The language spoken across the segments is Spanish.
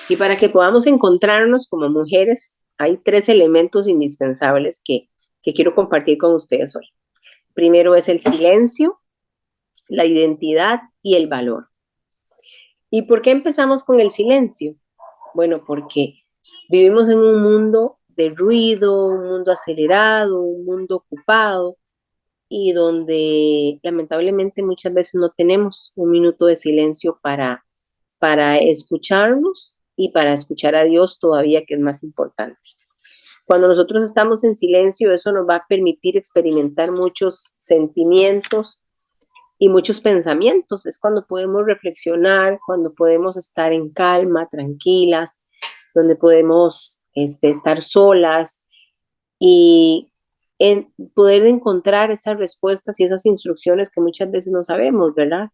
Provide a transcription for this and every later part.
Y para que podamos encontrarnos como mujeres, hay tres elementos indispensables que quiero compartir con ustedes hoy. Primero es el silencio, la identidad y el valor. ¿Y por qué empezamos con el silencio? Bueno, porque vivimos en un mundo de ruido, un mundo acelerado, un mundo ocupado y donde lamentablemente muchas veces no tenemos un minuto de silencio para escucharnos y para escuchar a Dios todavía, que es más importante. Cuando nosotros estamos en silencio, eso nos va a permitir experimentar muchos sentimientos y muchos pensamientos. Es cuando podemos reflexionar, cuando podemos estar en calma, tranquilas, donde podemos estar solas y poder encontrar esas respuestas y esas instrucciones que muchas veces no sabemos, ¿verdad?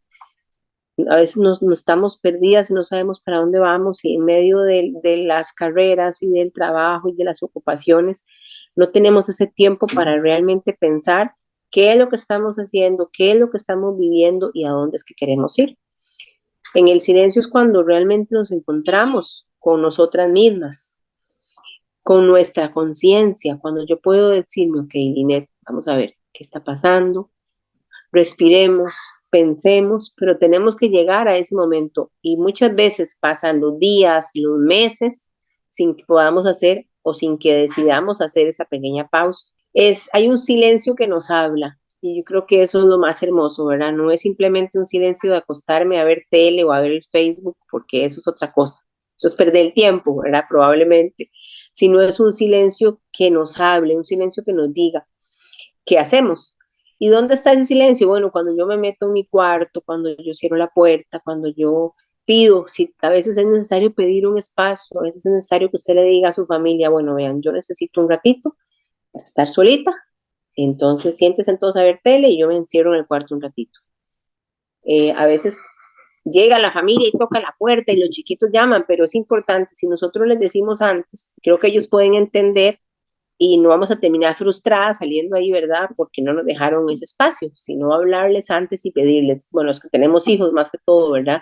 A veces nos estamos perdidas y no sabemos para dónde vamos y en medio de las carreras y del trabajo y de las ocupaciones no tenemos ese tiempo para realmente pensar qué es lo que estamos haciendo, qué es lo que estamos viviendo y a dónde es que queremos ir. En el silencio es cuando realmente nos encontramos con nosotras mismas, con nuestra conciencia, cuando yo puedo decirme, ok, Linet, vamos a ver qué está pasando, respiremos, pensemos, pero tenemos que llegar a ese momento y muchas veces pasan los días, los meses sin que podamos hacer o sin que decidamos hacer esa pequeña pausa. Hay un silencio que nos habla y yo creo que eso es lo más hermoso, ¿verdad? No es simplemente un silencio de acostarme a ver tele o a ver el Facebook, porque eso es otra cosa. Eso es perder el tiempo, ¿verdad? Probablemente. Sino es un silencio que nos hable, un silencio que nos diga, ¿qué hacemos? ¿Y dónde está ese silencio? Bueno, cuando yo me meto en mi cuarto, cuando yo cierro la puerta, cuando yo pido, si a veces es necesario pedir un espacio, a veces es necesario que usted le diga a su familia, bueno, vean, yo necesito un ratito para estar solita, entonces siéntese entonces a ver tele y yo me encierro en el cuarto un ratito. A veces llega la familia y toca la puerta y los chiquitos llaman, pero es importante, si nosotros les decimos antes, creo que ellos pueden entender y no vamos a terminar frustradas saliendo ahí, ¿verdad? Porque no nos dejaron ese espacio, sino hablarles antes y pedirles, bueno, los que tenemos hijos más que todo, ¿verdad?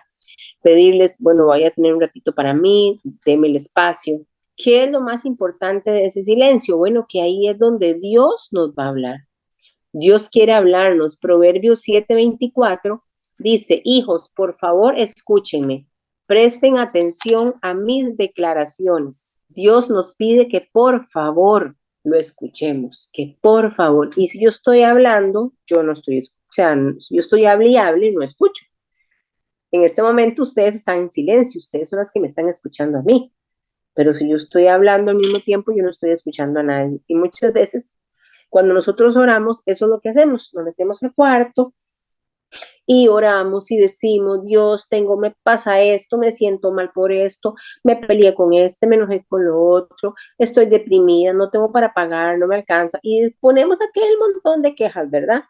Pedirles, bueno, voy a tener un ratito para mí, deme el espacio. ¿Qué es lo más importante de ese silencio? Bueno, que ahí es donde Dios nos va a hablar. Dios quiere hablarnos. Proverbios 7:24 dice, hijos, por favor, escúchenme. Presten atención a mis declaraciones. Dios nos pide que por favor lo escuchemos, que por favor. Y si yo estoy hablando, yo no estoy, o sea, si yo estoy hable y hable, no escucho. En este momento ustedes están en silencio, ustedes son las que me están escuchando a mí. Pero si yo estoy hablando al mismo tiempo, yo no estoy escuchando a nadie. Y muchas veces cuando nosotros oramos, eso es lo que hacemos, nos metemos al cuarto y oramos y decimos, Dios, me pasa esto, me siento mal por esto, me peleé con este, me enojé con lo otro, estoy deprimida, no tengo para pagar, no me alcanza. Y ponemos aquel montón de quejas, ¿verdad?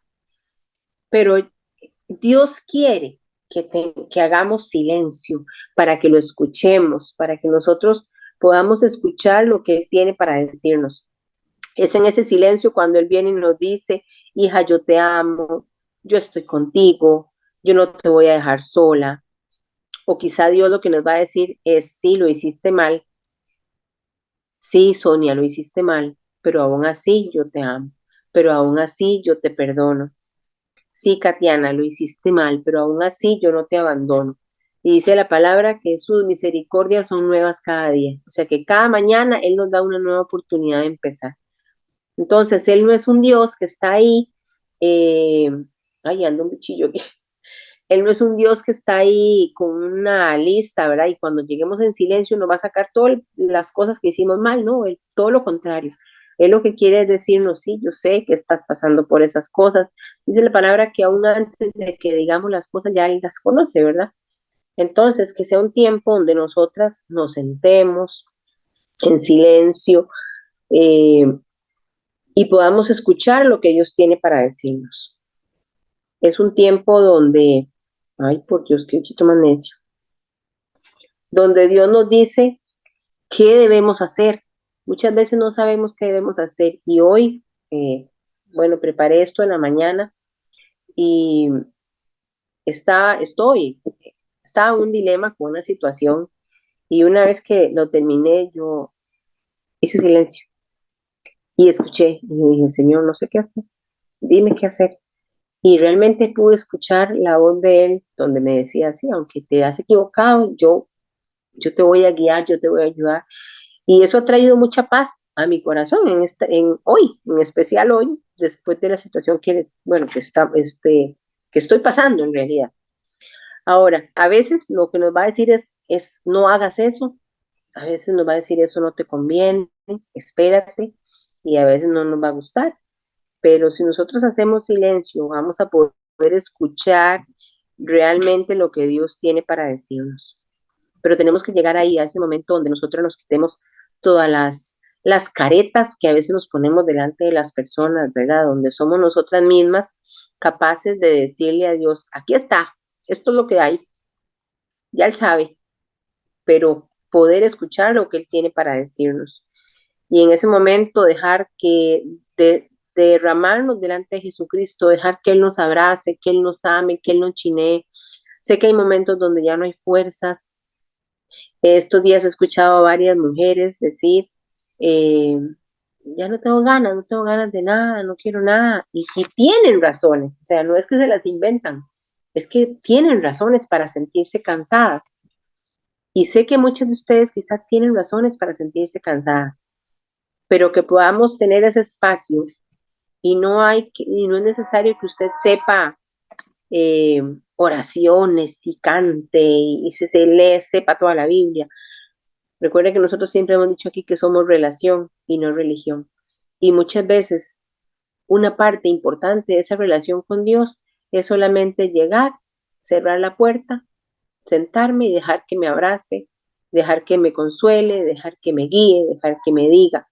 Pero Dios quiere que hagamos silencio para que lo escuchemos, para que nosotros podamos escuchar lo que Él tiene para decirnos. Es en ese silencio cuando Él viene y nos dice, hija, yo te amo, yo estoy contigo, yo no te voy a dejar sola. O quizá Dios lo que nos va a decir es, sí, lo hiciste mal, sí, Sonia, lo hiciste mal, pero aún así yo te amo, pero aún así yo te perdono. Sí, Katiana, lo hiciste mal, pero aún así yo no te abandono. Y dice la palabra que sus misericordias son nuevas cada día. O sea que cada mañana Él nos da una nueva oportunidad de empezar. Entonces, Él no es un Dios que está ahí, eh, ay, anda un bichillo aquí. Él no es un Dios que está ahí con una lista, ¿verdad? Y cuando lleguemos en silencio nos va a sacar todas las cosas que hicimos mal, ¿no? Todo lo contrario. Él lo que quiere es decirnos, sí, yo sé que estás pasando por esas cosas. Dice la palabra que aún antes de que digamos las cosas ya Él las conoce, ¿verdad? Entonces, que sea un tiempo donde nosotras nos sentemos en silencio, eh, y podamos escuchar lo que Dios tiene para decirnos. Es un tiempo donde, ay, por Dios, qué chiquito más necio, donde Dios nos dice qué debemos hacer. Muchas veces no sabemos qué debemos hacer y hoy, bueno, preparé esto en la mañana y estaba en un dilema con una situación Y una vez que lo terminé, yo hice silencio y escuché. Y le dije, Señor, no sé qué hacer, dime qué hacer. Y realmente pude escuchar la voz de él donde me decía, sí, aunque te has equivocado, yo te voy a guiar, yo te voy a ayudar. Y eso ha traído mucha paz a mi corazón en hoy, en especial hoy, después de la situación bueno, que estoy pasando en realidad. Ahora, a veces lo que nos va a decir es no hagas eso, a veces nos va a decir eso no te conviene, espérate, y a veces no nos va a gustar. Pero si nosotros hacemos silencio, vamos a poder escuchar realmente lo que Dios tiene para decirnos. Pero tenemos que llegar ahí, a ese momento donde nosotros nos quitemos todas las caretas que a veces nos ponemos delante de las personas, ¿verdad? Donde somos nosotras mismas capaces de decirle a Dios, aquí está, esto es lo que hay, ya Él sabe, pero poder escuchar lo que Él tiene para decirnos. Y en ese momento dejar derramarnos delante de Jesucristo, dejar que Él nos abrace, que Él nos ame, que Él nos chinee. Sé que hay momentos donde ya no hay fuerzas. Estos días he escuchado a varias mujeres decir, eh, ya no tengo ganas de nada, no quiero nada. Y tienen razones, o sea, no es que se las inventan, es que tienen razones para sentirse cansadas. Y sé que muchos de ustedes quizás tienen razones para sentirse cansadas, pero que podamos tener ese espacio y no es necesario que usted sepa eh, oraciones y cante y se lee, sepa toda la Biblia. Recuerde que nosotros siempre hemos dicho aquí que somos relación y no religión. Y muchas veces una parte importante de esa relación con Dios es solamente llegar, cerrar la puerta, sentarme y dejar que me abrace, dejar que me consuele, dejar que me guíe, dejar que me diga.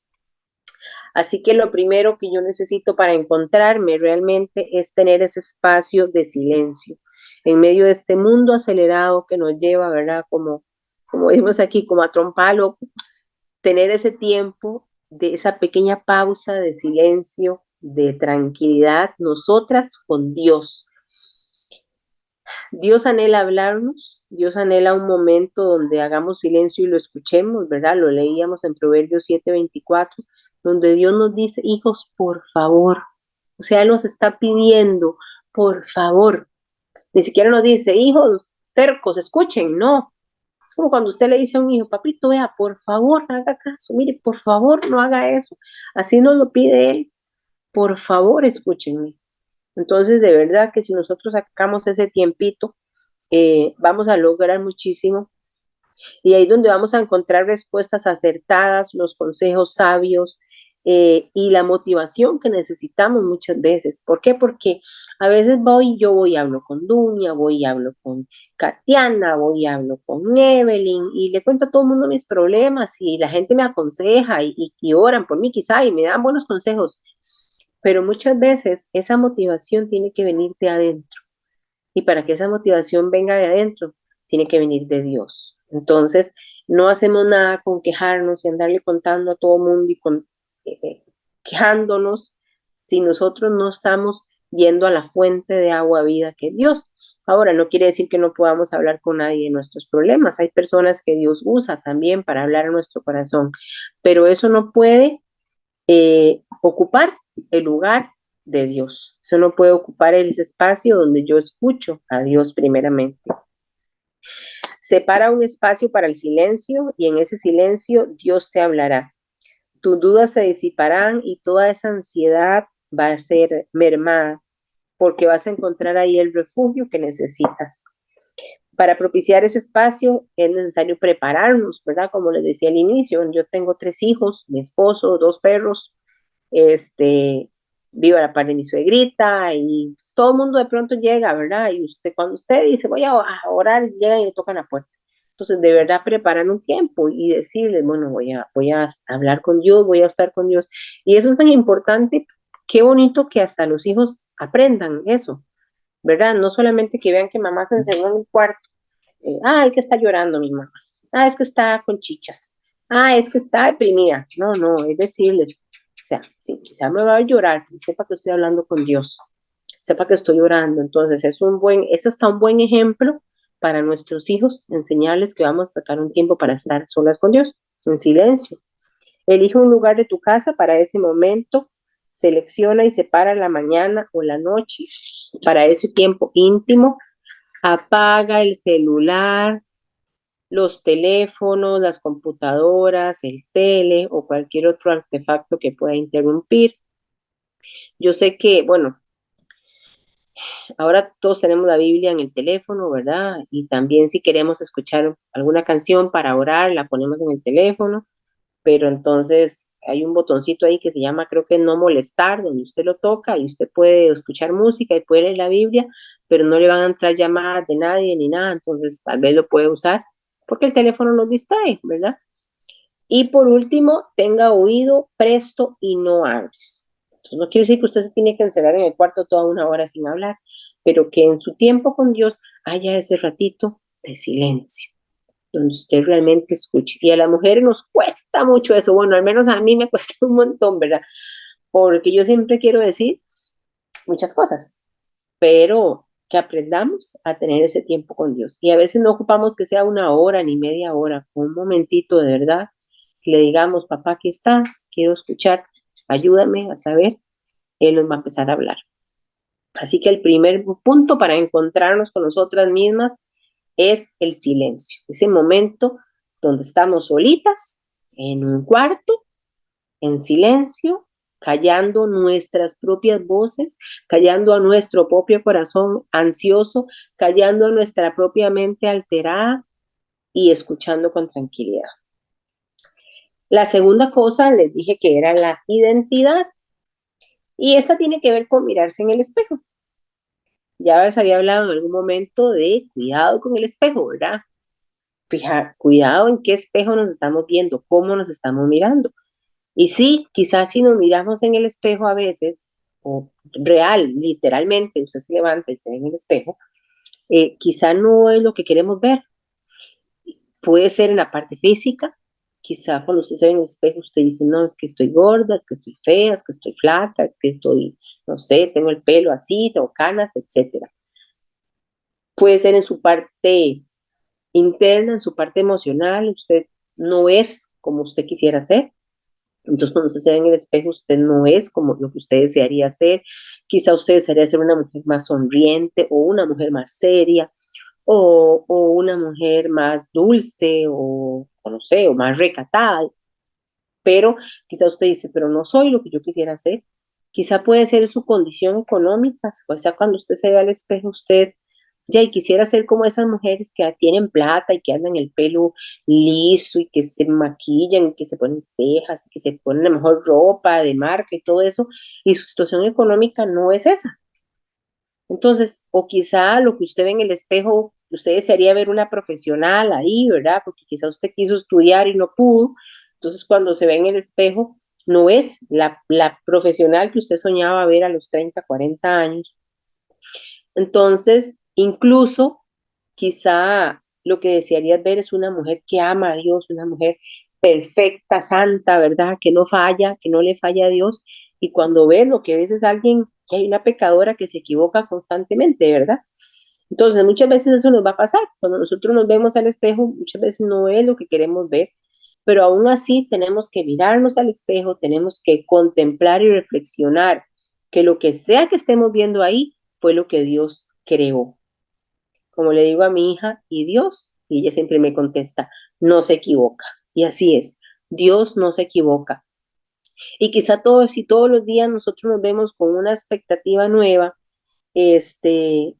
Así que lo primero que yo necesito para encontrarme realmente es tener ese espacio de silencio en medio de este mundo acelerado que nos lleva, ¿verdad? Como decimos aquí, como a trompalo, tener ese tiempo de esa pequeña pausa de silencio, de tranquilidad, nosotras con Dios. Dios anhela hablarnos, Dios anhela un momento donde hagamos silencio y lo escuchemos, ¿verdad? Lo leíamos en Proverbios 7:24, donde Dios nos dice, hijos, por favor. O sea, Él nos está pidiendo, por favor. Ni siquiera nos dice, hijos, tercos, escuchen, no. Es como cuando usted le dice a un hijo, papito, vea, por favor, haga caso, mire, por favor, no haga eso. Así nos lo pide Él, por favor, escúchenme. Entonces, de verdad que si nosotros sacamos ese tiempito, vamos a lograr muchísimo y ahí es donde vamos a encontrar respuestas acertadas, los consejos sabios y la motivación que necesitamos muchas veces. ¿Por qué? Porque a veces yo voy y hablo con Dunia, voy y hablo con Katiana, voy y hablo con Evelyn y le cuento a todo el mundo mis problemas y la gente me aconseja y oran por mí quizá y me dan buenos consejos, pero muchas veces esa motivación tiene que venir de adentro. Y para que esa motivación venga de adentro, tiene que venir de Dios. Entonces, no hacemos nada con quejarnos y andarle contando a todo mundo quejándonos si nosotros no estamos yendo a la fuente de agua vida que es Dios. Ahora, no quiere decir que no podamos hablar con nadie de nuestros problemas. Hay personas que Dios usa también para hablar a nuestro corazón, pero eso no puede ocupar el lugar de Dios. Eso no puede ocupar ese espacio donde yo escucho a Dios primeramente. Separa un espacio para el silencio y en ese silencio Dios te hablará. Tus dudas se disiparán y toda esa ansiedad va a ser mermada porque vas a encontrar ahí el refugio que necesitas. Para propiciar ese espacio es necesario prepararnos, ¿verdad? Como les decía al inicio, yo tengo 3 hijos, mi esposo, 2 perros, este, vivo a la par de mi suegrita y todo el mundo de pronto llega, ¿verdad? Y cuando usted dice, voy a orar, llegan y le tocan la puerta. Entonces, de verdad, preparan un tiempo y decirles, bueno, voy a hablar con Dios, voy a estar con Dios. Y eso es tan importante, qué bonito que hasta los hijos aprendan eso, ¿verdad? No solamente que vean que mamá se enseñó en el cuarto, es que está llorando mi mamá, es que está con chichas, es que está deprimida. No, no, es decirles, o sea, si quizá me va a llorar, sepa que estoy hablando con Dios, sepa que estoy orando. Entonces, es hasta un buen ejemplo para nuestros hijos, enseñarles que vamos a sacar un tiempo para estar solas con Dios, en silencio. Elige un lugar de tu casa para ese momento, selecciona y separa la mañana o la noche para ese tiempo íntimo, apaga el celular, los teléfonos, las computadoras, el tele o cualquier otro artefacto que pueda interrumpir. Yo sé que, bueno, ahora todos tenemos la Biblia en el teléfono, ¿verdad? Y también si queremos escuchar alguna canción para orar, la ponemos en el teléfono, pero entonces hay un botoncito ahí que se llama, creo que no molestar, donde usted lo toca y usted puede escuchar música y puede leer la Biblia, pero no le van a entrar llamadas de nadie ni nada, entonces tal vez lo puede usar porque el teléfono nos distrae, ¿verdad? Y por último, tenga oído presto y no hables. Entonces, no quiere decir que usted se tiene que encerrar en el cuarto toda una hora sin hablar, pero que en su tiempo con Dios haya ese ratito de silencio, donde usted realmente escuche. Y a las mujeres nos cuesta mucho eso, bueno, al menos a mí me cuesta un montón, ¿verdad? Porque yo siempre quiero decir muchas cosas, pero que aprendamos a tener ese tiempo con Dios. Y a veces no ocupamos que sea una hora ni media hora, un momentito de verdad, que le digamos, papá, aquí estás, quiero escuchar, ayúdame a saber, Él nos va a empezar a hablar. Así que el primer punto para encontrarnos con nosotras mismas es el silencio, ese momento donde estamos solitas en un cuarto, en silencio, callando nuestras propias voces, callando a nuestro propio corazón ansioso, callando a nuestra propia mente alterada y escuchando con tranquilidad. La segunda cosa les dije que era la identidad y esta tiene que ver con mirarse en el espejo. Ya les había hablado en algún momento de cuidado con el espejo, ¿verdad? Fijar, cuidado en qué espejo nos estamos viendo, cómo nos estamos mirando. Y sí, quizás si nos miramos en el espejo a veces, o real, literalmente, usted se levanta y se ve en el espejo, quizá no es lo que queremos ver. Puede ser en la parte física, quizá cuando usted se ve en el espejo, usted dice, no, es que estoy gorda, es que estoy fea, es que estoy flaca, es que estoy, no sé, tengo el pelo así, tengo canas, etcétera. Puede ser en su parte interna, en su parte emocional, usted no es como usted quisiera ser. Entonces, cuando usted se ve en el espejo, usted no es como lo que usted desearía ser. Quizá usted desearía ser una mujer más sonriente o una mujer más seria o una mujer más dulce o no sé, o más recatada. Pero quizá usted dice, pero no soy lo que yo quisiera ser. Quizá puede ser su condición económica, o sea, cuando usted se ve al espejo, usted ya y quisiera ser como esas mujeres que tienen plata y que andan el pelo liso y que se maquillan y que se ponen cejas y que se ponen la mejor ropa de marca y todo eso, y su situación económica no es esa. Entonces, o quizá lo que usted ve en el espejo, usted desearía ver una profesional ahí, ¿verdad? Porque quizá usted quiso estudiar y no pudo. Entonces, cuando se ve en el espejo, no es la profesional que usted soñaba ver a los 30, 40 años. Entonces, incluso quizá lo que desearías ver es una mujer que ama a Dios, una mujer perfecta, santa, ¿verdad? Que no falla, que no le falla a Dios. Y cuando ves lo que ves es alguien, que hay una pecadora que se equivoca constantemente, ¿verdad? Entonces, muchas veces eso nos va a pasar. Cuando nosotros nos vemos al espejo, muchas veces no es lo que queremos ver, pero aún así tenemos que mirarnos al espejo, tenemos que contemplar y reflexionar que lo que sea que estemos viendo ahí fue lo que Dios creó. Como le digo a mi hija, ¿y Dios? Y ella siempre me contesta, no se equivoca. Y así es, Dios no se equivoca. Y quizá todos, si todos los días nosotros nos vemos con una expectativa nueva, este,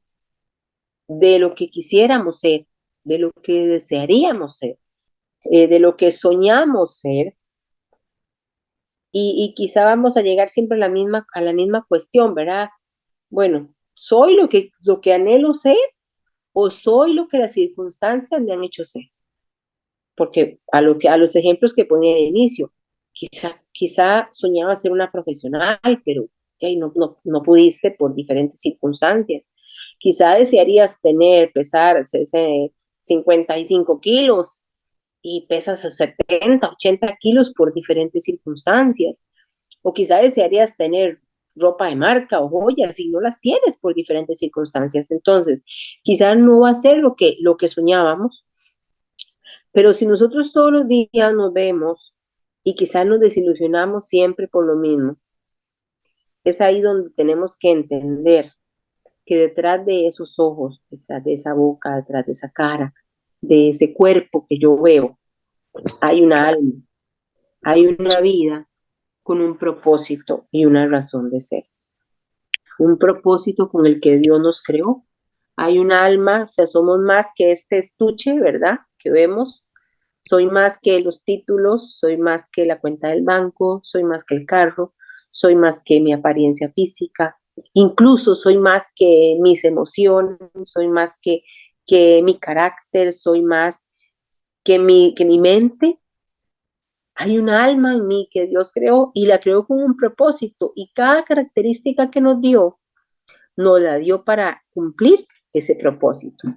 de lo que quisiéramos ser, de lo que desearíamos ser, de lo que soñamos ser, y quizá vamos a llegar siempre a la misma cuestión, ¿verdad? Bueno, ¿soy lo que anhelo ser o soy lo que las circunstancias me han hecho ser? Porque a los ejemplos que ponía al inicio, quizá soñaba ser una profesional, pero ya no pudiste por diferentes circunstancias. Quizá desearías pesar 55 kilos y pesas 70, 80 kilos por diferentes circunstancias. O quizá desearías tener ropa de marca o joyas y no las tienes por diferentes circunstancias. Entonces, quizás no va a ser lo que soñábamos, pero si nosotros todos los días nos vemos y quizás nos desilusionamos siempre por lo mismo, es ahí donde tenemos que entender que detrás de esos ojos, detrás de esa boca, detrás de esa cara, de ese cuerpo que yo veo, hay una alma, hay una vida con un propósito y una razón de ser. Un propósito con el que Dios nos creó. Hay un alma, o sea, somos más que este estuche, ¿verdad? Que vemos. Soy más que los títulos, soy más que la cuenta del banco, soy más que el carro, soy más que mi apariencia física, incluso soy más que mis emociones, soy más que mi carácter, soy más que mi mente. Hay una alma en mí que Dios creó y la creó con un propósito y cada característica que nos la dio para cumplir ese propósito.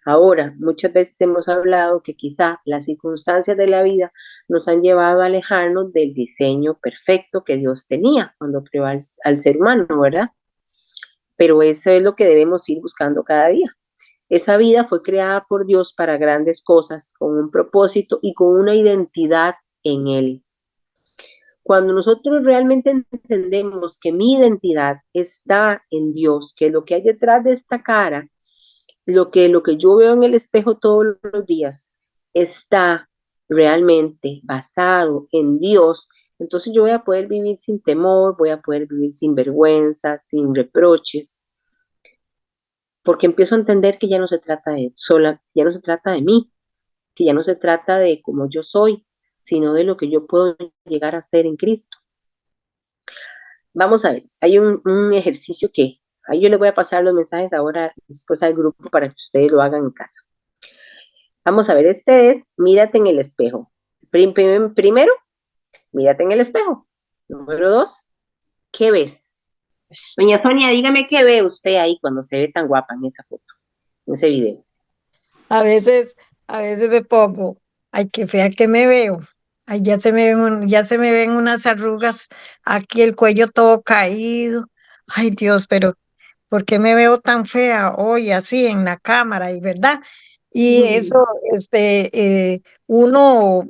Ahora, muchas veces hemos hablado que quizá las circunstancias de la vida nos han llevado a alejarnos del diseño perfecto que Dios tenía cuando creó al ser humano, ¿verdad? Pero eso es lo que debemos ir buscando cada día. Esa vida fue creada por Dios para grandes cosas, con un propósito y con una identidad en Él. Cuando nosotros realmente entendemos que mi identidad está en Dios, que lo que hay detrás de esta cara, lo que yo veo en el espejo todos los días, está realmente basado en Dios, entonces yo voy a poder vivir sin temor, voy a poder vivir sin vergüenza, sin reproches, porque empiezo a entender que ya no se trata de sola, ya no se trata de mí, que ya no se trata de cómo yo soy, sino de lo que yo puedo llegar a ser en Cristo. Vamos a ver, hay un ejercicio que ahí yo les voy a pasar los mensajes ahora después al grupo para que ustedes lo hagan en casa. Vamos a ver, este es, mírate en el espejo. Primero, mírate en el espejo. Número 2, ¿qué ves? Doña Sonia, dígame qué ve usted ahí cuando se ve tan guapa en esa foto, en ese video. A veces, a veces me pongo, ay, qué fea que me veo. Ay, ya se me ven unas arrugas, aquí el cuello todo caído. Ay, Dios, pero ¿por qué me veo tan fea hoy así en la cámara? Y verdad. Y eso, Mm. uno,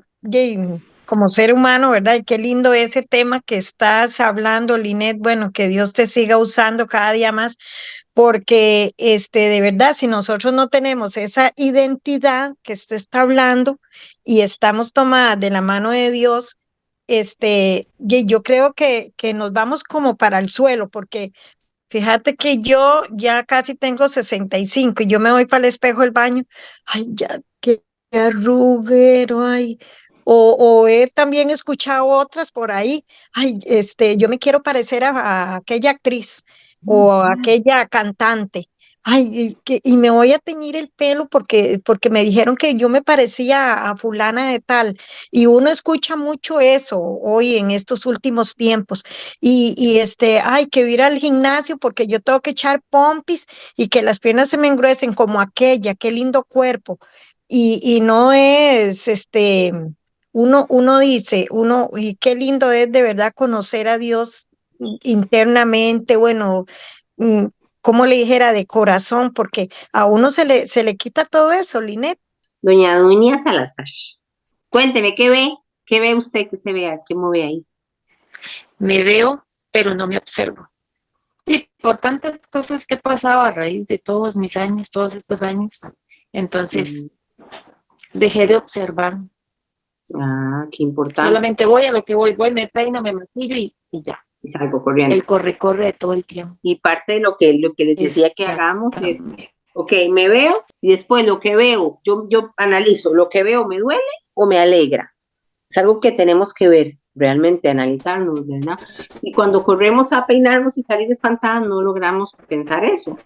como ser humano, ¿verdad? Y qué lindo ese tema que estás hablando, Linet. Bueno, que Dios te siga usando cada día más porque de verdad, si nosotros no tenemos esa identidad que usted está hablando y estamos tomadas de la mano de Dios, yo creo que nos vamos como para el suelo, porque fíjate que yo ya casi tengo 65 y yo me voy para el espejo del baño, ay, ya, qué arruguero, ay. O he también escuchado otras por ahí, ay, yo me quiero parecer a aquella actriz o a aquella cantante. Ay, y me voy a teñir el pelo porque me dijeron que yo me parecía a fulana de tal. Y uno escucha mucho eso hoy en estos últimos tiempos ay, que ir al gimnasio porque yo tengo que echar pompis y que las piernas se me engruesen como aquella, qué lindo cuerpo. Y no es, uno dice, y qué lindo es de verdad conocer a Dios internamente, bueno, mm, como le dijera, de corazón, porque a uno se le quita todo eso, Linet. Doña Dunia Salazar, cuénteme, ¿qué ve? ¿Qué ve usted que se vea? ¿Qué mueve ahí? Me veo, pero no me observo. Sí, por tantas cosas que he pasado a raíz de todos mis años, todos estos años, entonces Mm. dejé de observar. Ah, qué importante. Solamente voy a lo que voy, me peino, me maquillo y ya. Y salgo corriendo. El corre-corre de todo el tiempo. Y parte de lo que les decía que hagamos es, Exactamente. ok, me veo y después lo que veo, yo analizo, lo que veo me duele o me alegra. Es algo que tenemos que ver, realmente analizarnos, ¿verdad? Y cuando corremos a peinarnos y salir espantadas, no logramos pensar eso.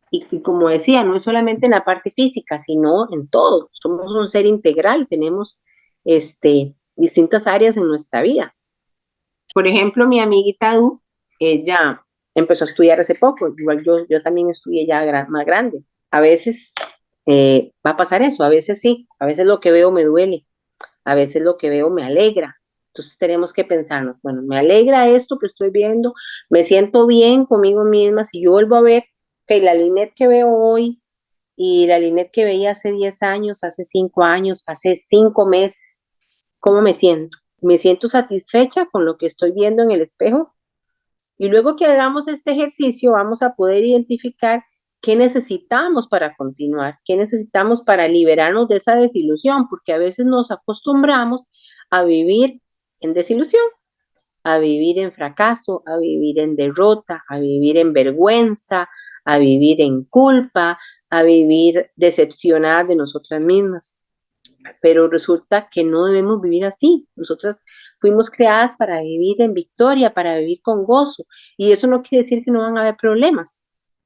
Y como decía, no es solamente en la parte física, sino en todo. Somos un ser integral, tenemos distintas áreas en nuestra vida. Por ejemplo, mi amiguita Du, ella empezó a estudiar hace poco, igual yo también estudié ya más grande. A veces va a pasar eso, a veces sí, a veces lo que veo me duele, a veces lo que veo me alegra, Entonces tenemos que pensarnos, bueno, me alegra esto que estoy viendo, me siento bien conmigo misma, si yo vuelvo a ver que la Linet que veo hoy y la Linet que veía hace 10 años, hace 5 años, hace 5 meses, ¿cómo me siento? ¿Me siento satisfecha con lo que estoy viendo en el espejo? Y luego que hagamos este ejercicio, vamos a poder identificar qué necesitamos para continuar, qué necesitamos para liberarnos de esa desilusión, porque a veces nos acostumbramos a vivir en desilusión, a vivir en fracaso, a vivir en derrota, a vivir en vergüenza, a vivir en culpa, a vivir decepcionadas de nosotras mismas. Pero resulta que no debemos vivir así. Nosotras fuimos creadas para vivir en victoria, para vivir con gozo. Y eso no quiere decir que no van a haber problemas,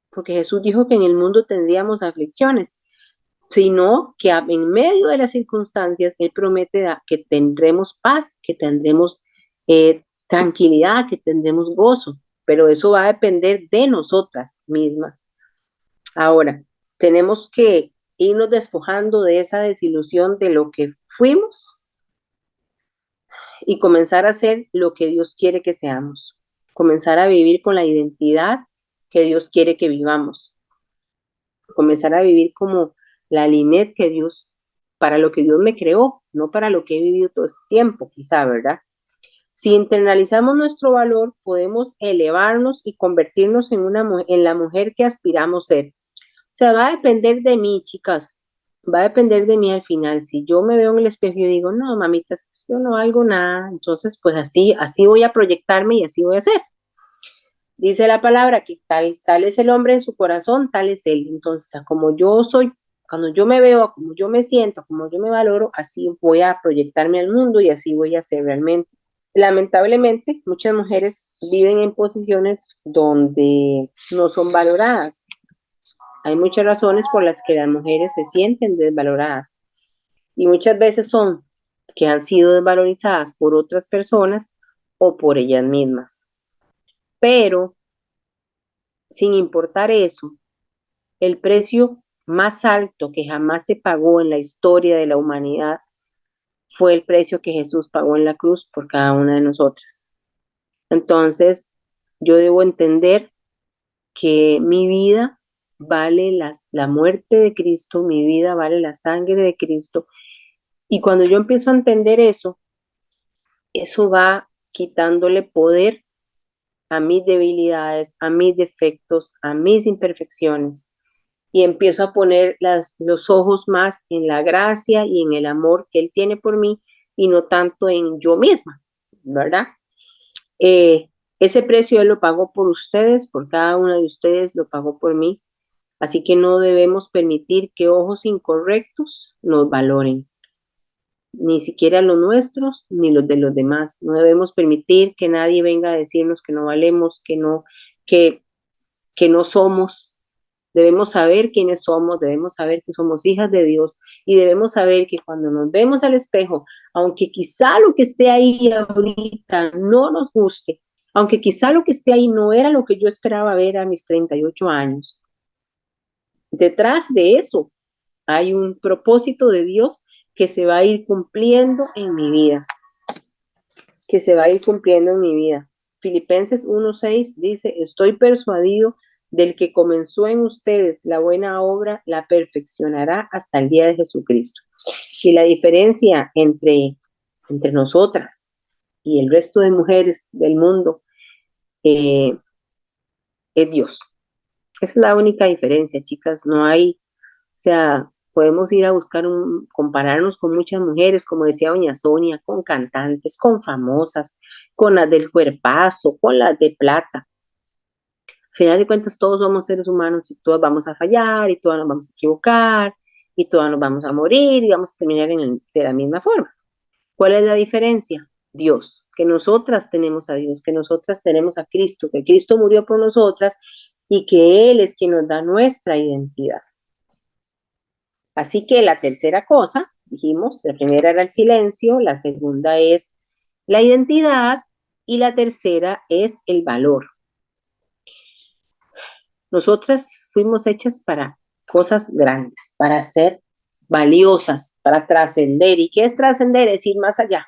porque Jesús dijo que en el mundo tendríamos aflicciones, sino que en medio de las circunstancias, Él promete que tendremos paz, que tendremos tranquilidad, que tendremos gozo, pero eso va a depender de nosotras mismas. Ahora, tenemos que irnos despojando de esa desilusión de lo que fuimos y comenzar a ser lo que Dios quiere que seamos, comenzar a vivir con la identidad que Dios quiere que vivamos, comenzar a vivir como la Linet que Dios, para lo que Dios me creó, no para lo que he vivido todo este tiempo, quizá, ¿verdad? Si internalizamos nuestro valor, podemos elevarnos y convertirnos en la mujer que aspiramos ser. O sea, va a depender de mí, chicas. Va a depender de mí al final. Si yo me veo en el espejo y digo, no, mamitas, yo no valgo nada, entonces pues así voy a proyectarme y así voy a ser. Dice la palabra que tal es el hombre en su corazón, tal es él. Entonces, como yo soy, cuando yo me veo, como yo me siento, como yo me valoro, así voy a proyectarme al mundo y así voy a ser realmente. Lamentablemente, muchas mujeres viven en posiciones donde no son valoradas. Hay muchas razones por las que las mujeres se sienten desvaloradas y muchas veces son que han sido desvalorizadas por otras personas o por ellas mismas. Pero, sin importar eso, el precio más alto que jamás se pagó en la historia de la humanidad fue el precio que Jesús pagó en la cruz por cada una de nosotras. Entonces, yo debo entender que mi vida vale la muerte de Cristo, mi vida vale la sangre de Cristo. Y cuando yo empiezo a entender eso, eso va quitándole poder a mis debilidades, a mis defectos, a mis imperfecciones. Y empiezo a poner los ojos más en la gracia y en el amor que Él tiene por mí y no tanto en yo misma, ¿verdad? Ese precio Él lo pagó por ustedes, por cada una de ustedes lo pagó por mí. Así que no debemos permitir que ojos incorrectos nos valoren, ni siquiera los nuestros ni los de los demás. No debemos permitir que nadie venga a decirnos que no valemos, que, que no somos. Debemos saber quiénes somos, debemos saber que somos hijas de Dios y debemos saber que cuando nos vemos al espejo, aunque quizá lo que esté ahí ahorita no nos guste, aunque quizá lo que esté ahí no era lo que yo esperaba ver a mis 38 años, detrás de eso hay un propósito de Dios que se va a ir cumpliendo en mi vida, que se va a ir cumpliendo en mi vida. Filipenses 1:6 dice, estoy persuadido del que comenzó en ustedes la buena obra, la perfeccionará hasta el día de Jesucristo. Y la diferencia entre nosotras y el resto de mujeres del mundo es Dios. Esa es la única diferencia, chicas. No hay, o sea, podemos ir a buscar compararnos con muchas mujeres, como decía doña Sonia, con cantantes, con famosas, con las del cuerpazo, con las de plata. Al final de cuentas, todos somos seres humanos y todos vamos a fallar y todos nos vamos a equivocar y todos nos vamos a morir y vamos a terminar de la misma forma. ¿Cuál es la diferencia? Dios, que nosotras tenemos a Dios, que nosotras tenemos a Cristo, que Cristo murió por nosotras y que Él es quien nos da nuestra identidad. Así que la tercera cosa, dijimos, la primera era el silencio, la segunda es la identidad y la tercera es el valor. Nosotras fuimos hechas para cosas grandes, para ser valiosas, para trascender. ¿Y qué es trascender? Es ir más allá.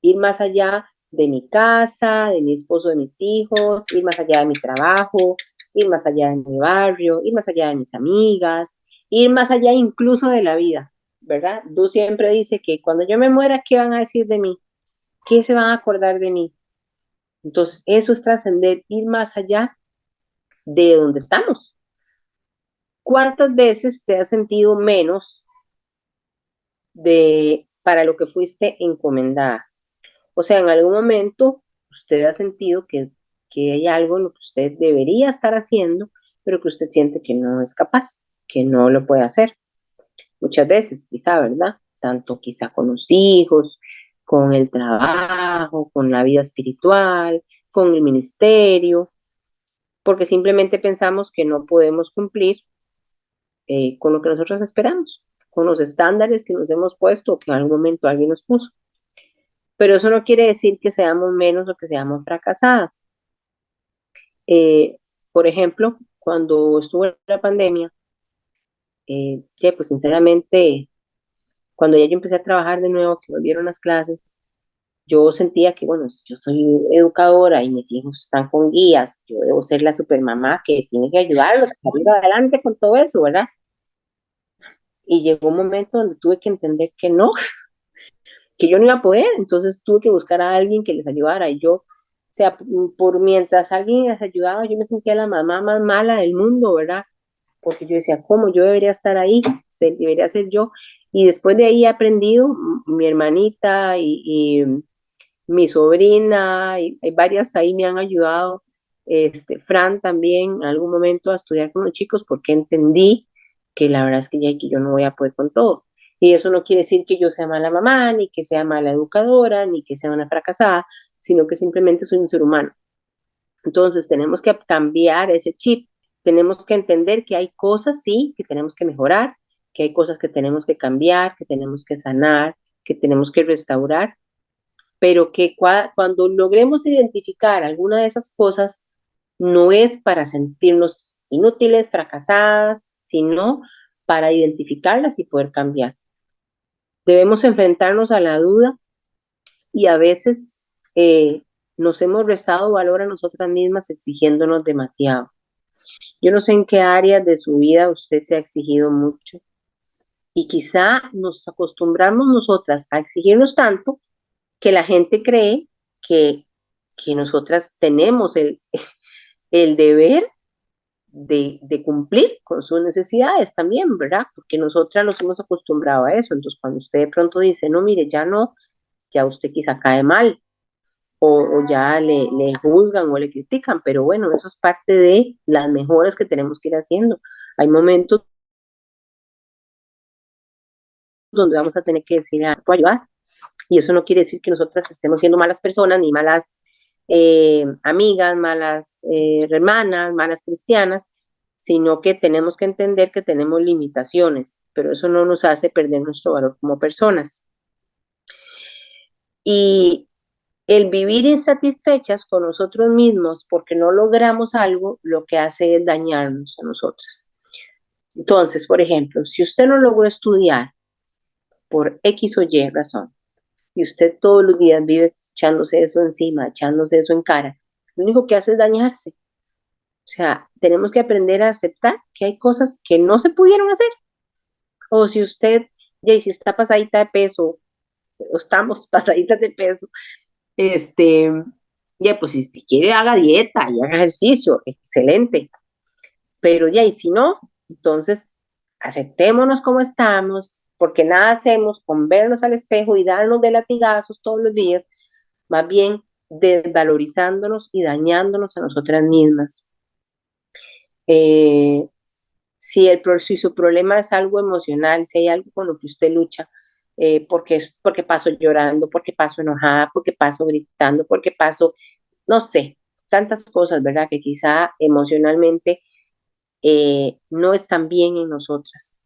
ir más allá de mi casa, de mi esposo, de mis hijos, ir más allá de mi trabajo, ir más allá de mi barrio, ir más allá de mis amigas, ir más allá incluso de la vida, ¿verdad? Du siempre dice que cuando yo me muera, ¿qué van a decir de mí? ¿Qué se van a acordar de mí? Entonces, eso es trascender, ir más allá de donde estamos. ¿Cuántas veces te has sentido menos para lo que fuiste encomendada? O sea, en algún momento usted ha sentido que hay algo en lo que usted debería estar haciendo, pero que usted siente que no es capaz, que no lo puede hacer. Muchas veces, quizá, ¿verdad? Tanto quizá con los hijos, con el trabajo, con la vida espiritual, con el ministerio, porque simplemente pensamos que no podemos cumplir con lo que nosotros esperamos, con los estándares que nos hemos puesto o que en algún momento alguien nos puso. Pero eso no quiere decir que seamos menos o que seamos fracasadas. Eh, por ejemplo, cuando estuvo la pandemia, ya, pues sinceramente, cuando ya yo empecé a trabajar de nuevo, que volvieron las clases, yo sentía que, bueno, si yo soy educadora y mis hijos están con guías, yo debo ser la supermamá que tiene que ayudarlos a salir adelante con todo eso, ¿verdad? Y llegó un momento donde tuve que entender que no, que yo no iba a poder, entonces tuve que buscar a alguien que les ayudara y yo, o sea, por mientras alguien les ayudaba, yo me sentía la mamá más mala del mundo, ¿verdad? Porque yo decía, ¿cómo? Yo debería estar ahí, debería ser yo. Y después de ahí he aprendido, mi hermanita y mi sobrina, y hay varias ahí me han ayudado, Fran también, en algún momento a estudiar con los chicos, porque entendí que la verdad es que ya que yo no voy a poder con todo. Y eso no quiere decir que yo sea mala mamá, ni que sea mala educadora, ni que sea una fracasada, sino que simplemente soy un ser humano. Entonces tenemos que cambiar ese chip, tenemos que entender que hay cosas, sí, que tenemos que mejorar, que hay cosas que tenemos que cambiar, que tenemos que sanar, que tenemos que restaurar, pero que cuando logremos identificar alguna de esas cosas, no es para sentirnos inútiles, fracasadas, sino para identificarlas y poder cambiar. Debemos enfrentarnos a la duda y a veces nos hemos restado valor a nosotras mismas exigiéndonos demasiado. Yo no sé en qué áreas de su vida usted se ha exigido mucho y quizá nos acostumbramos nosotras a exigirnos tanto que la gente cree que, que nosotras tenemos el deber de cumplir con sus necesidades también, ¿verdad? Porque nosotras nos hemos acostumbrado a eso. Entonces, cuando usted de pronto dice, no, mire, ya no, ya usted quizá cae mal o ya le juzgan o le critican, pero bueno, eso es parte de las mejoras que tenemos que ir haciendo. Hay momentos donde vamos a tener que decir, ah, puedo ayudar. Y eso no quiere decir que nosotras estemos siendo malas personas, ni malas amigas, malas hermanas, malas cristianas, sino que tenemos que entender que tenemos limitaciones, pero eso no nos hace perder nuestro valor como personas. Y el vivir insatisfechas con nosotros mismos porque no logramos algo, lo que hace es dañarnos a nosotras. Entonces, por ejemplo, si usted no logró estudiar por X o Y razón, y usted todos los días vive echándose eso encima, echándose eso en cara, lo único que hace es dañarse. O sea, tenemos que aprender a aceptar que hay cosas que no se pudieron hacer. O si usted, ya, si está pasadita de peso, o estamos pasaditas de peso, este, ya, pues si quiere haga dieta y haga ejercicio, excelente. Pero ya, y si no, entonces aceptémonos como estamos, porque nada hacemos con vernos al espejo y darnos de latigazos todos los días, más bien desvalorizándonos y dañándonos a nosotras mismas. Eh, si su problema es algo emocional, si hay algo con lo que usted lucha, porque paso llorando, porque paso enojada, porque paso gritando, porque paso, no sé, tantas cosas, ¿verdad? Que quizá emocionalmente no están bien en nosotras.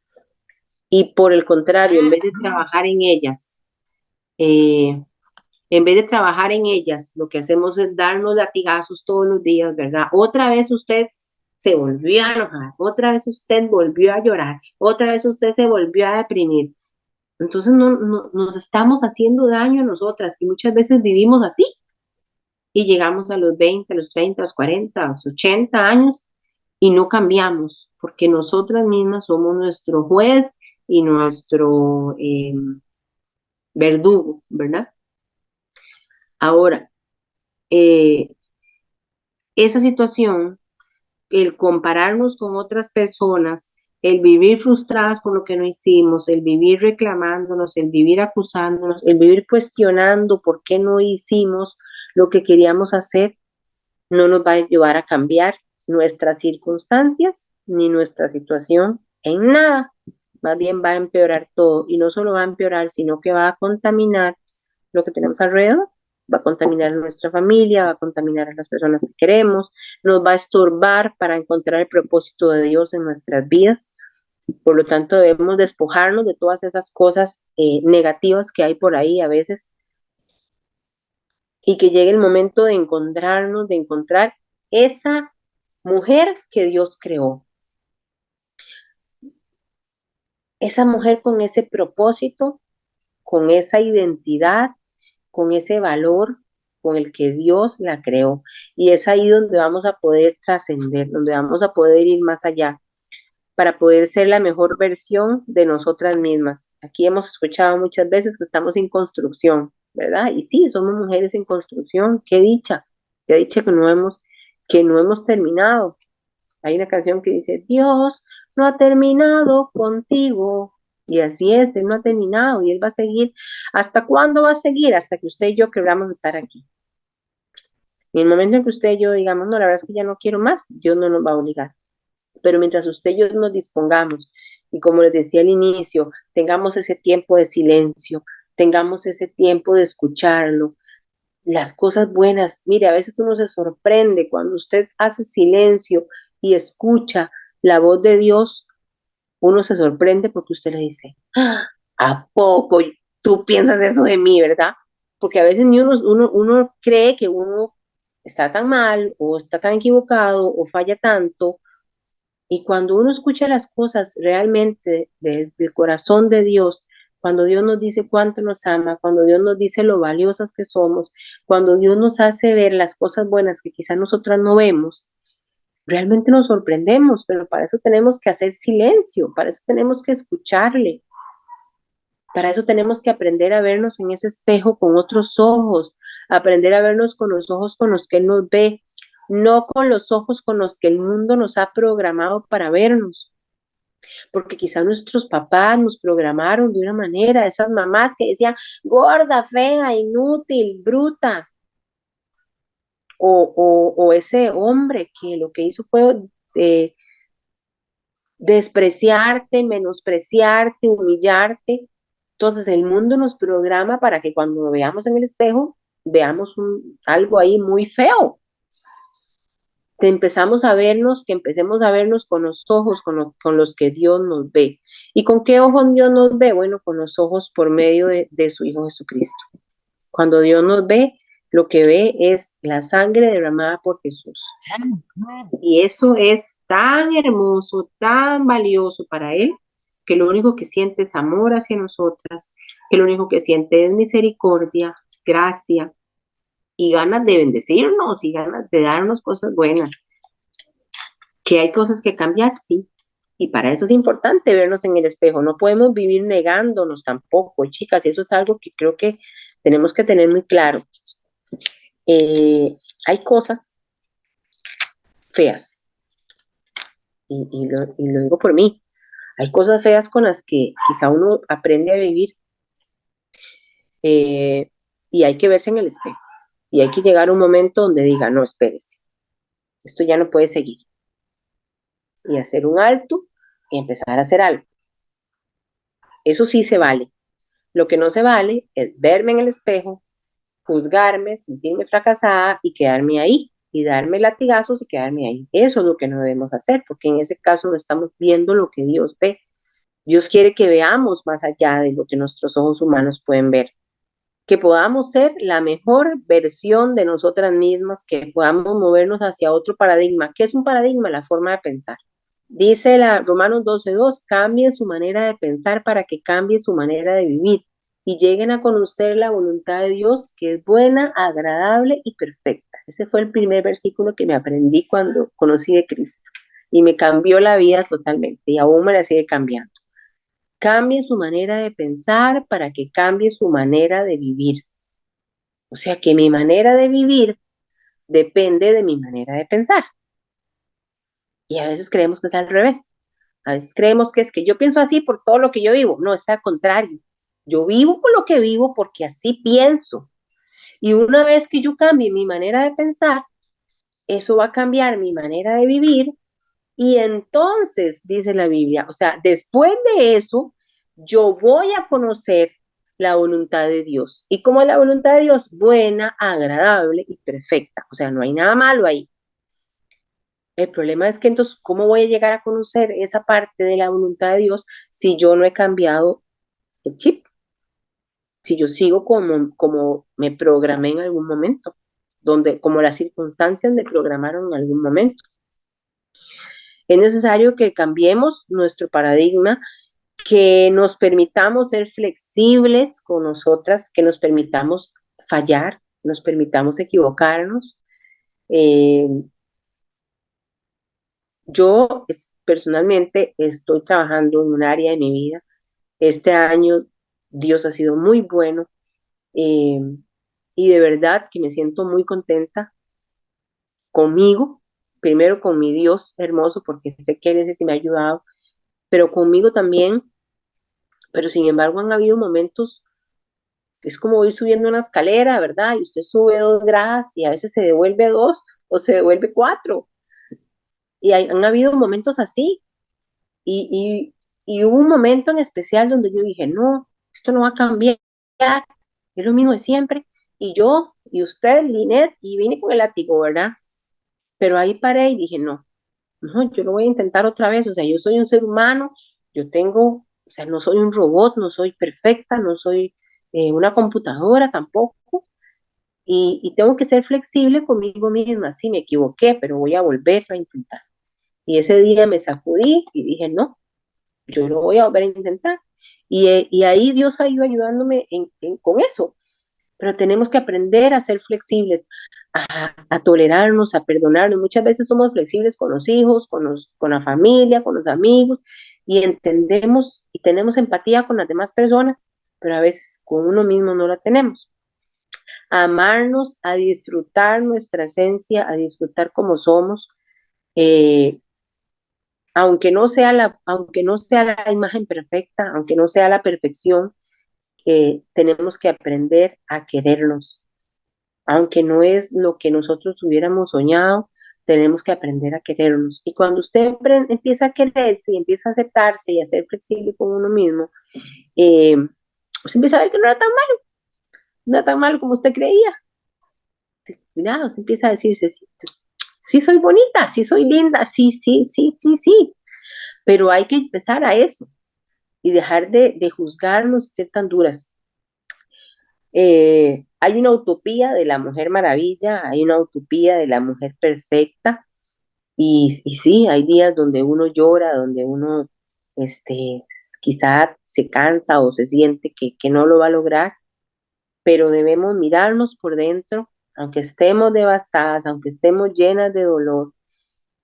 Y por el contrario, eh, en vez de trabajar en ellas, lo que hacemos es darnos latigazos todos los días, ¿verdad? Otra vez usted se volvió a enojar, otra vez usted volvió a llorar, otra vez usted se volvió a deprimir. Entonces nos estamos haciendo daño a nosotras y muchas veces vivimos así y llegamos a los 20, a los 30, a los 40, a los 80 años y no cambiamos porque nosotras mismas somos nuestro juez y nuestro verdugo, ¿verdad? Ahora, eh, esa situación, el compararnos con otras personas, el vivir frustradas por lo que no hicimos, el vivir reclamándonos, el vivir acusándonos, el vivir cuestionando por qué no hicimos lo que queríamos hacer, no nos va a llevar a cambiar nuestras circunstancias ni nuestra situación en nada. Más bien va a empeorar todo y no solo va a empeorar, sino que va a contaminar lo que tenemos alrededor, va a contaminar a nuestra familia, va a contaminar a las personas que queremos, nos va a estorbar para encontrar el propósito de Dios en nuestras vidas. Por lo tanto, debemos despojarnos de todas esas cosas negativas que hay por ahí a veces y que llegue el momento de encontrarnos, de encontrar esa mujer que Dios creó, esa mujer con ese propósito, con esa identidad, con ese valor con el que Dios la creó. Y es ahí donde vamos a poder trascender, donde vamos a poder ir más allá, para poder ser la mejor versión de nosotras mismas. Aquí hemos escuchado muchas veces que estamos en construcción, ¿verdad? Y sí, somos mujeres en construcción, qué dicha que no hemos terminado. Hay una canción que dice, Dios no ha terminado contigo. Y así es, Él no ha terminado y Él va a seguir. ¿Hasta cuándo va a seguir? Hasta que usted y yo queramos estar aquí. Y en el momento en que usted y yo digamos, no, la verdad es que ya no quiero más, Dios no nos va a obligar. Pero mientras usted y yo nos dispongamos, y como les decía al inicio, tengamos ese tiempo de silencio, tengamos ese tiempo de escucharlo, las cosas buenas, mire, a veces uno se sorprende cuando usted hace silencio y escucha la voz de Dios, uno se sorprende porque usted le dice, "Ah, ¿a poco tú piensas eso de mí, verdad? Porque a veces ni uno cree que uno está tan mal o está tan equivocado o falla tanto y cuando uno escucha las cosas realmente del corazón de Dios, cuando Dios nos dice cuánto nos ama, cuando Dios nos dice lo valiosas que somos, cuando Dios nos hace ver las cosas buenas que quizás nosotras no vemos, realmente nos sorprendemos, pero para eso tenemos que hacer silencio, para eso tenemos que escucharle, para eso tenemos que aprender a vernos en ese espejo con otros ojos, aprender a vernos con los ojos con los que Él nos ve, no con los ojos con los que el mundo nos ha programado para vernos, porque quizá nuestros papás nos programaron de una manera, esas mamás que decían gorda, fea, inútil, bruta, o ese hombre que lo que hizo fue eh, despreciarte, menospreciarte, humillarte. Entonces el mundo nos programa para que cuando nos veamos en el espejo veamos algo ahí muy feo. Que empezamos a vernos, que empecemos a vernos con los ojos con los que Dios nos ve. ¿Y con qué ojos Dios nos ve? Bueno, con los ojos por medio de su Hijo Jesucristo. Cuando Dios nos ve, lo que ve es la sangre derramada por Jesús. Y eso es tan hermoso, tan valioso para Él, que lo único que siente es amor hacia nosotras, que lo único que siente es misericordia, gracia y ganas de bendecirnos y ganas de darnos cosas buenas. Que hay cosas que cambiar, sí. Y para eso es importante vernos en el espejo. No podemos vivir negándonos tampoco, chicas. Y eso es algo que creo que tenemos que tener muy claro. Eh, Hay cosas feas. Y lo digo por mí. Hay cosas feas con las que quizá uno aprende a vivir y hay que verse en el espejo. Y hay que llegar a un momento donde diga, no, espérese, esto ya no puede seguir. Y hacer un alto y empezar a hacer algo. Eso sí se vale. Lo que no se vale es verme en el espejo, juzgarme, sentirme fracasada y quedarme ahí, y darme latigazos y quedarme ahí. Eso es lo que no debemos hacer, porque en ese caso no estamos viendo lo que Dios ve. Dios quiere que veamos más allá de lo que nuestros ojos humanos pueden ver, que podamos ser la mejor versión de nosotras mismas, que podamos movernos hacia otro paradigma. ¿Qué es un paradigma? La forma de pensar. Dice Romanos 12:2, cambien su manera de pensar para que cambie su manera de vivir y lleguen a conocer la voluntad de Dios, que es buena, agradable y perfecta. Ese fue el primer versículo que me aprendí cuando conocí de Cristo y me cambió la vida totalmente y aún me la sigue cambiando. Cambie su manera de pensar para que cambie su manera de vivir. O sea que mi manera de vivir depende de mi manera de pensar. Y a veces creemos que es al revés. A veces creemos que es que yo pienso así por todo lo que yo vivo. No, es al contrario. Yo vivo con lo que vivo porque así pienso. Y una vez que yo cambie mi manera de pensar, eso va a cambiar mi manera de vivir. Y entonces, dice la Biblia, o sea, después de eso, yo voy a conocer la voluntad de Dios. ¿Y cómo es la voluntad de Dios? Buena, agradable y perfecta. O sea, no hay nada malo ahí. El problema es que entonces, ¿cómo voy a llegar a conocer esa parte de la voluntad de Dios si yo no he cambiado el chip? Si yo sigo como me programé en algún momento, como las circunstancias me programaron en algún momento. Es necesario que cambiemos nuestro paradigma, que nos permitamos ser flexibles con nosotras, que nos permitamos fallar, nos permitamos equivocarnos. Eh, Personalmente estoy trabajando en un área de mi vida. Este año Dios ha sido muy bueno, eh, y de verdad que me siento muy contenta conmigo, primero con mi Dios hermoso, porque sé que Él es el que me ha ayudado, pero conmigo también. Pero sin embargo han habido momentos, es como ir subiendo una escalera, ¿verdad? Y usted sube 2 gradas y a veces se devuelve 2 o se devuelve 4. Y han habido momentos así. Y, y hubo un momento en especial donde yo dije, no, esto no va a cambiar, es lo mismo de siempre. Y yo, y usted, Linet, y vine con el látigo, ¿verdad? Pero ahí paré y dije, no, no, yo lo voy a intentar otra vez. O sea, yo soy un ser humano, yo tengo, o sea, no soy un robot, no soy perfecta, no soy una computadora tampoco. Y tengo que ser flexible conmigo misma. Sí, me equivoqué, pero voy a volver a intentar. Y ese día me sacudí y dije, no, yo lo voy a volver a intentar. Y ahí Dios ha ido ayudándome con eso. Pero tenemos que aprender a ser flexibles, a tolerarnos, a perdonarnos. Muchas veces somos flexibles con los hijos, con la familia, con los amigos, y entendemos y tenemos empatía con las demás personas, pero a veces con uno mismo no la tenemos. A amarnos, a disfrutar nuestra esencia, a disfrutar como somos, eh, aunque no sea la imagen perfecta, aunque no sea la perfección, tenemos que aprender a querernos. Aunque no es lo que nosotros hubiéramos soñado, tenemos que aprender a querernos. Y cuando usted empieza a quererse y empieza a aceptarse y a ser flexible con uno mismo, usted empieza a ver que no era tan malo, no era tan malo como usted creía. Mira, usted empieza a decirse, sí, sí soy bonita, sí soy linda, sí, sí, sí, sí, sí. Pero hay que empezar a eso y dejar de juzgarnos y ser tan duras. Hay una utopía de la mujer maravilla, hay una utopía de la mujer perfecta. Y sí, hay días donde uno llora, donde uno este, quizá se cansa o se siente que no lo va a lograr, pero debemos mirarnos por dentro, aunque estemos devastadas, aunque estemos llenas de dolor,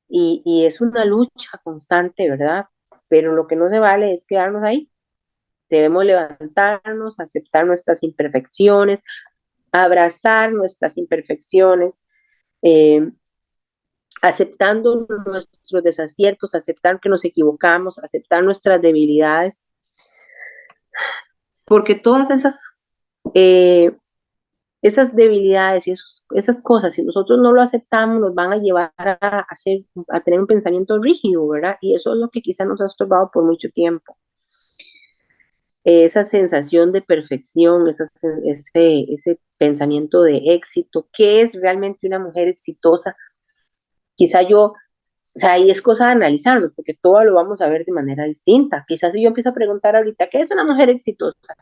y es una lucha constante, ¿verdad? Pero lo que no se vale es quedarnos ahí. Debemos levantarnos, aceptar nuestras imperfecciones, abrazar nuestras imperfecciones, eh, aceptando nuestros desaciertos, aceptar que nos equivocamos, aceptar nuestras debilidades, porque todas eh, esas debilidades y esas cosas, si nosotros no lo aceptamos, nos van a llevar a tener un pensamiento rígido, ¿verdad? Y eso es lo que quizá nos ha estorbado por mucho tiempo. Esa sensación de perfección, ese pensamiento de éxito, ¿qué es realmente una mujer exitosa? Quizá yo, o sea, ahí es cosa de analizarlo, porque todo lo vamos a ver de manera distinta. Quizás si yo empiezo a preguntar ahorita, ¿qué es una mujer exitosa?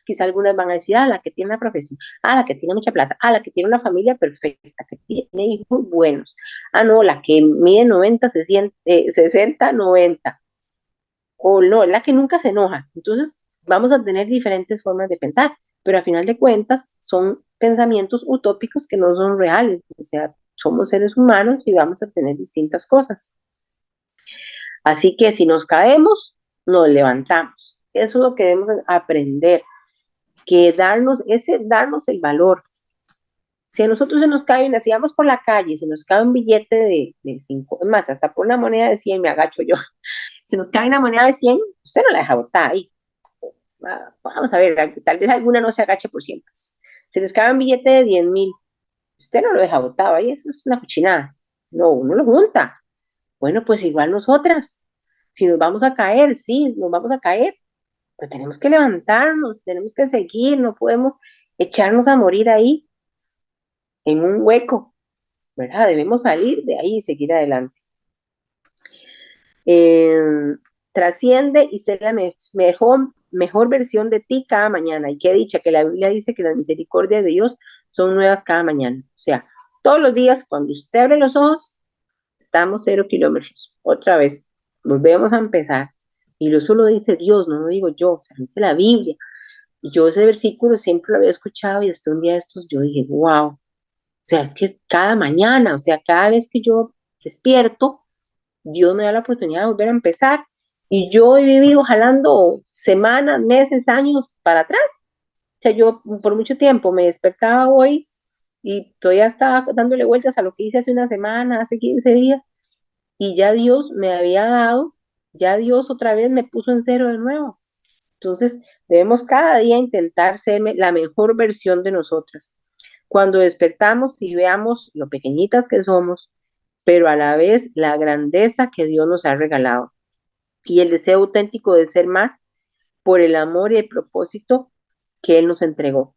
quizá algunas van a decir, la que tiene una profesión, la que tiene mucha plata, la que tiene una familia perfecta, que tiene hijos buenos, no, la que mide 90, 60, 90, o no, la que nunca se enoja. Entonces, vamos a tener diferentes formas de pensar, pero a final de cuentas son pensamientos utópicos que no son reales, o sea, somos seres humanos y vamos a tener distintas cosas. Así que si nos caemos, nos levantamos. Eso es lo que debemos aprender, que darnos el valor. Si a nosotros se nos cae, si vamos por la calle, se nos cae un billete de 5, más, hasta por una moneda de 100 me agacho yo. Se nos cae una moneda de 100, usted no la deja botar ahí. Vamos a ver, tal vez alguna no se agache por 100 pesos. Se les cae un billete de 10,000, usted no lo deja botado ahí, eso es una cochinada. No, uno lo junta. Bueno, pues igual nosotras, si nos vamos a caer, sí, nos vamos a caer, pero tenemos que levantarnos, tenemos que seguir, no podemos echarnos a morir ahí en un hueco, ¿verdad? Debemos salir de ahí y seguir adelante. Trasciende y ser la mejor versión de ti cada mañana. Y qué dicha que la Biblia dice que las misericordias de Dios son nuevas cada mañana. O sea, todos los días cuando usted abre los ojos, estamos 0 kilómetros. Otra vez, volvemos a empezar. Y eso lo dice Dios, no lo digo yo, o sea, dice la Biblia. Y yo ese versículo siempre lo había escuchado y hasta un día de estos yo dije, wow. O sea, es que cada mañana, o sea, cada vez que yo despierto, Dios me da la oportunidad de volver a empezar. Y yo he vivido jalando semanas, meses, años para atrás. O sea, yo por mucho tiempo me despertaba hoy y todavía estaba dándole vueltas a lo que hice hace una semana, hace 15 días, y ya Dios me había dado, ya Dios otra vez me puso en cero de nuevo. Entonces, debemos cada día intentar ser la mejor versión de nosotras. Cuando despertamos y veamos lo pequeñitas que somos, pero a la vez la grandeza que Dios nos ha regalado y el deseo auténtico de ser más por el amor y el propósito que Él nos entregó.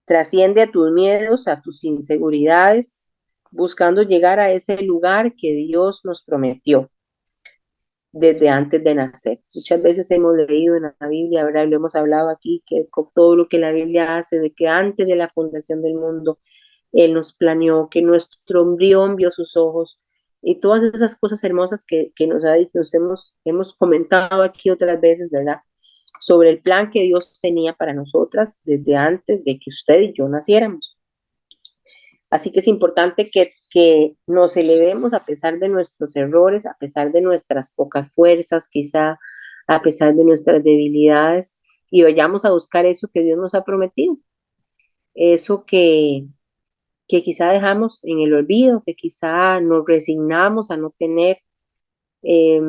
Trasciende a tus miedos, a tus inseguridades, buscando llegar a ese lugar que Dios nos prometió desde antes de nacer. Muchas veces hemos leído en la Biblia, ¿verdad? Y lo hemos hablado aquí, que con todo lo que la Biblia hace, de que antes de la fundación del mundo, Él nos planeó, que nuestro embrión vio sus ojos, y todas esas cosas hermosas que nos ha dicho, hemos comentado aquí otras veces, ¿verdad? Sobre el plan que Dios tenía para nosotras desde antes de que usted y yo naciéramos. Así que es importante que nos elevemos a pesar de nuestros errores, a pesar de nuestras pocas fuerzas, quizá a pesar de nuestras debilidades, y vayamos a buscar eso que Dios nos ha prometido, eso que quizá dejamos en el olvido, que quizá nos resignamos a no tener, eh,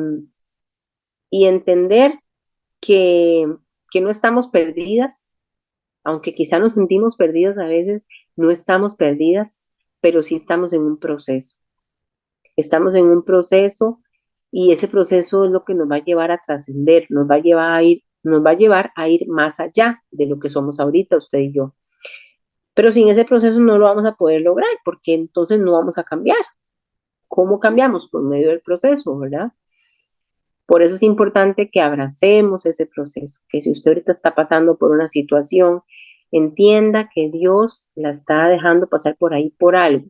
y entender que, que no estamos perdidas, aunque quizá nos sentimos perdidas a veces, no estamos perdidas, pero sí estamos en un proceso. Estamos en un proceso y ese proceso es lo que nos va a llevar a trascender, nos va a llevar a ir más allá de lo que somos ahorita, usted y yo. Pero sin ese proceso no lo vamos a poder lograr, porque entonces no vamos a cambiar. ¿Cómo cambiamos? Por medio del proceso, ¿verdad? Por eso es importante que abracemos ese proceso, que si usted ahorita está pasando por una situación, entienda que Dios la está dejando pasar por ahí por algo.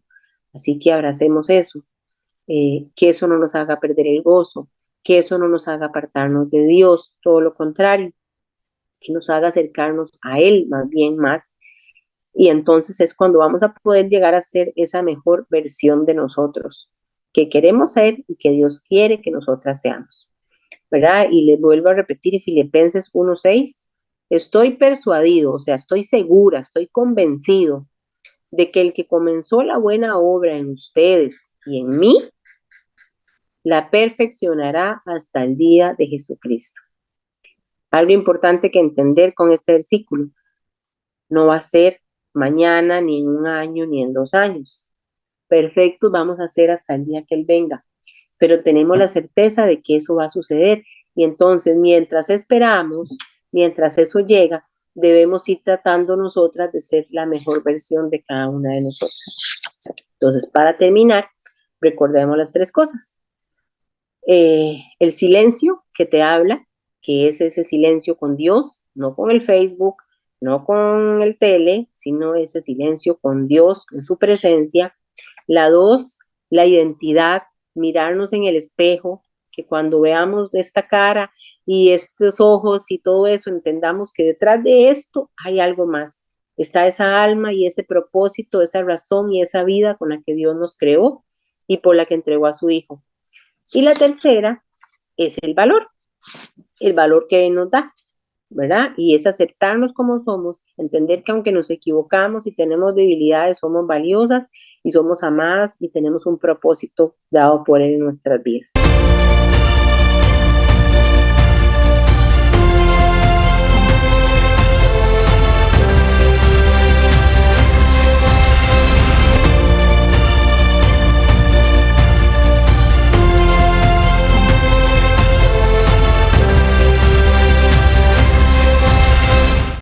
Así que abracemos eso, que eso no nos haga perder el gozo, que eso no nos haga apartarnos de Dios, todo lo contrario, que nos haga acercarnos a Él más bien más. Y entonces es cuando vamos a poder llegar a ser esa mejor versión de nosotros, que queremos ser y que Dios quiere que nosotras seamos. ¿Verdad? Y les vuelvo a repetir en Filipenses 1:6, estoy persuadido, o sea, estoy segura, estoy convencido de que el que comenzó la buena obra en ustedes y en mí, la perfeccionará hasta el día de Jesucristo. Algo importante que entender con este versículo, no va a ser mañana, ni en un año, ni en 2 años. Perfectos vamos a ser hasta el día que Él venga, pero tenemos la certeza de que eso va a suceder. Y entonces, mientras esperamos, mientras eso llega, debemos ir tratando nosotras de ser la mejor versión de cada una de nosotras. Entonces, para terminar, recordemos las 3 cosas. El silencio que te habla, que es ese silencio con Dios, no con el Facebook, no con el tele, sino ese silencio con Dios, con su presencia. La 2, la identidad, mirarnos en el espejo, que cuando veamos esta cara y estos ojos y todo eso, entendamos que detrás de esto hay algo más. Está esa alma y ese propósito, esa razón y esa vida con la que Dios nos creó y por la que entregó a su Hijo. Y la tercera es el valor que Él nos da, ¿verdad? Y es aceptarnos como somos, entender que aunque nos equivocamos y tenemos debilidades, somos valiosas y somos amadas y tenemos un propósito dado por Él en nuestras vidas.